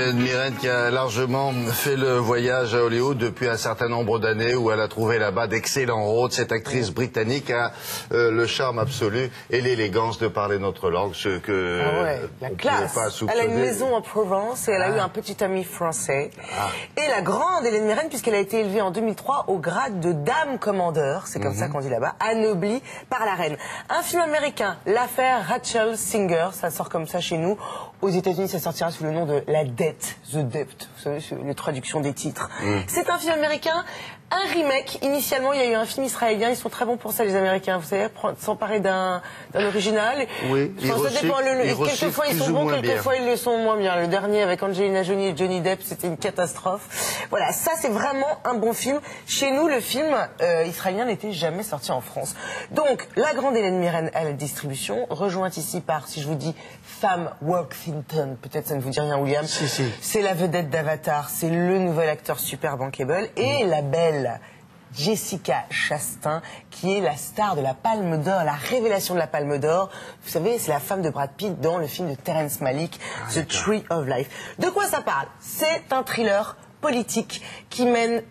Hélène Mirren qui a largement fait le voyage à Hollywood depuis un certain nombre d'années où elle a trouvé là-bas d'excellents rôles. Cette actrice britannique a le charme absolu et l'élégance de parler notre langue, ce que la classe. Elle a une maison en Provence et elle a eu un petit ami français. Et la grande Hélène Mirren, puisqu'elle a été élevée en 2003 au grade de dame commandeur, c'est comme ça qu'on dit là-bas, anoblie par la reine. Un film américain, l'affaire Rachel Singer, ça sort comme ça chez nous. Aux États-Unis, ça sortira sous le nom de La Dette, The Debt, vous savez, c'est les traductions des titres. C'est un film américain, un remake. Initialement, il y a eu un film israélien. Ils sont très bons pour ça, les Américains. Vous savez, s'emparer d'un original. Oui, ça dépend. Quelquefois, ils sont bons, quelquefois, ils le sont moins bien. Le dernier, avec Angelina Jolie et Johnny Depp, c'était une catastrophe. Voilà, ça, c'est vraiment un bon film. Chez nous, le film israélien n'était jamais sorti en France. Donc, la grande Hélène Mirren à la distribution, rejointe ici par, si je vous dis, Sam Worthington, peut-être ça ne vous dit rien, William. Si. C'est la vedette d'Avatar, c'est le nouvel acteur super bankable. Et la belle Jessica Chastain, qui est la star de la Palme d'Or, la révélation de la Palme d'Or. Vous savez, c'est la femme de Brad Pitt dans le film de Terrence Malick, The Tree of Life. De quoi ça parle? C'est un thriller politique qui mêle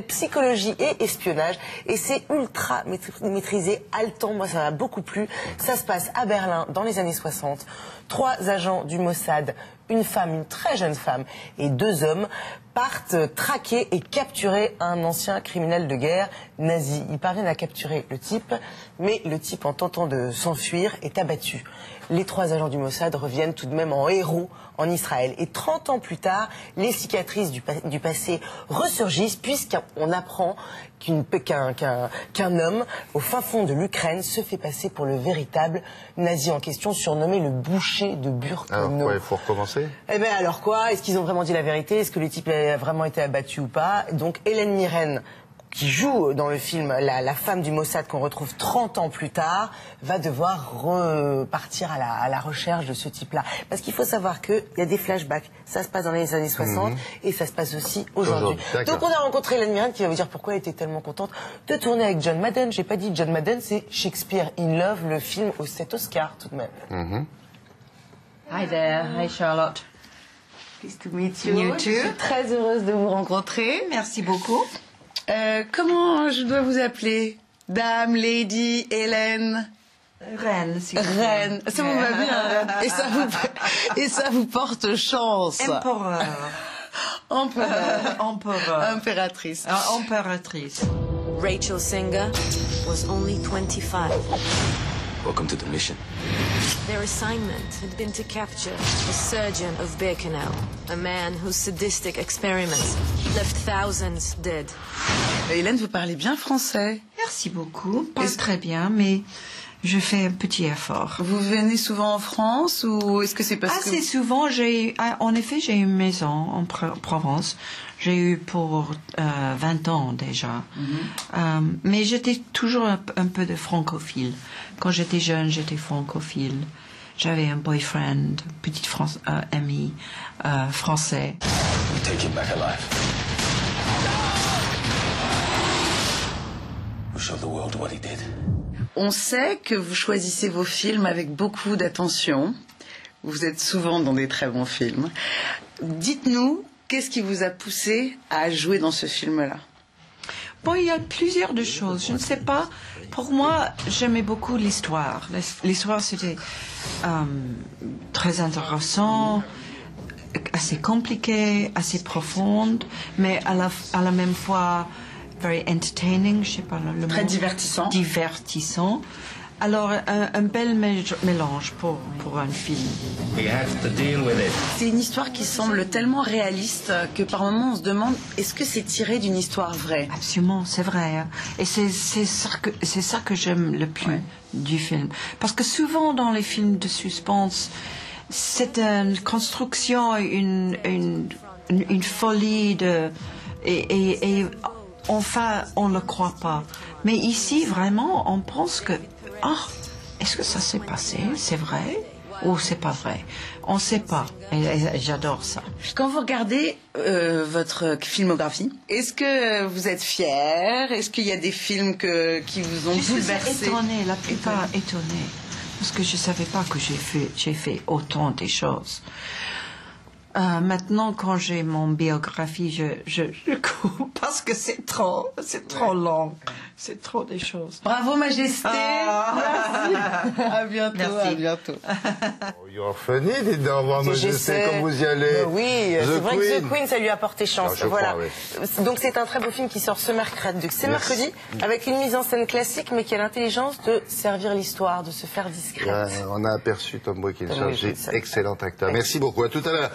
psychologie et espionnage, et c'est ultra maîtrisé, haletant. Moi, ça m'a beaucoup plu. Ça se passe à Berlin dans les années 60. 3 agents du Mossad, une femme, une très jeune femme, et 2 hommes partent traquer et capturer un ancien criminel de guerre nazi. Ils parviennent à capturer le type, mais le type, en tentant de s'enfuir, est abattu. Les 3 agents du Mossad reviennent tout de même en héros en Israël. Et 30 ans plus tard, les cicatrices du passé ressurgissent, puisqu'on apprend qu'un homme, au fin fond de l'Ukraine, se fait passer pour le véritable nazi en question, surnommé le boucher de Burkino. Alors quoi, il faut recommencer? Eh bien alors quoi? Est-ce qu'ils ont vraiment dit la vérité? Est-ce que le type a vraiment été abattu ou pas? Donc Hélène Mirren, qui joue dans le film la femme du Mossad qu'on retrouve 30 ans plus tard, va devoir repartir à la recherche de ce type-là. Parce qu'il faut savoir qu'il y a des flashbacks. Ça se passe dans les années 60 et ça se passe aussi aujourd'hui. Donc on a rencontré Hélène Mirren qui va vous dire pourquoi elle était tellement contente de tourner avec John Madden. J'ai pas dit John Madden, c'est Shakespeare in Love, le film aux 7 Oscars tout de même. Hi there, hi Charlotte. Nice to meet you. You too. Je suis très heureuse de vous rencontrer. Merci beaucoup. Comment je dois vous appeler? Dame, Lady, Hélène? Reine, si vous Reine, ça vous va bien. Et ça vous porte chance. Empereur. Empereur. Empereur. Impératrice. Impératrice. Rachel Singer was only 25. Welcome to the mission. Their assignment had been to capture the surgeon of Birkenau, a man whose sadistic experiments left thousands dead. Hélène, vous parlez bien français. Merci beaucoup. Pas très bien, mais je fais un petit effort. Vous venez souvent en France ou est-ce que c'est parce que... Assez souvent, en effet, j'ai une maison en Provence. J'ai eu pour 20 ans déjà. Mais j'étais toujours un peu de francophile. Quand j'étais jeune, j'étais francophile. J'avais un boyfriend, petite ami français. Take him back alive. We'll show the world what he did. On sait que vous choisissez vos films avec beaucoup d'attention. Vous êtes souvent dans des très bons films. Dites-nous, qu'est-ce qui vous a poussé à jouer dans ce film-là? Bon, il y a plusieurs de choses. Je ne sais pas. Pour moi, j'aimais beaucoup l'histoire. L'histoire, c'était très intéressant, assez compliqué, assez profonde, mais à la même fois very entertaining, je sais pas le mot. Très divertissant. Divertissant. Alors, un bel mélange pour un film. C'est une histoire qui semble tellement réaliste que par moments on se demande est-ce que c'est tiré d'une histoire vraie? Absolument, c'est vrai. Hein. Et c'est ça que j'aime le plus du film. Parce que souvent dans les films de suspense, c'est une construction, une folie et enfin on ne le croit pas. Mais ici, vraiment, on pense que est-ce que ça s'est passé? C'est vrai? Ou c'est pas vrai? On ne sait pas. Et j'adore ça. Quand vous regardez votre filmographie, est-ce que vous êtes fière? Est-ce qu'il y a des films qui vous ont bouleversé? Je suis étonnée, la plupart étonnée. Parce que je ne savais pas que j'ai fait autant de choses. Maintenant, quand j'ai mon biographie, je coupe parce que c'est trop long. C'est trop des choses. Bravo, Majesté. Merci. À bientôt. Merci. À bientôt. Oh, you're funny, dites donc, voir Majesté, comme vous y allez. Oui, c'est vrai que The Queen, ça lui a porté chance. Ah, je voilà. crois, oui. Donc c'est un très beau film qui sort ce mercredi. C'est mercredi, avec une mise en scène classique, mais qui a l'intelligence de servir l'histoire, de se faire discrète. On a aperçu Tom Wilkinson, Oui, excellent acteur. Merci beaucoup, à tout à l'heure.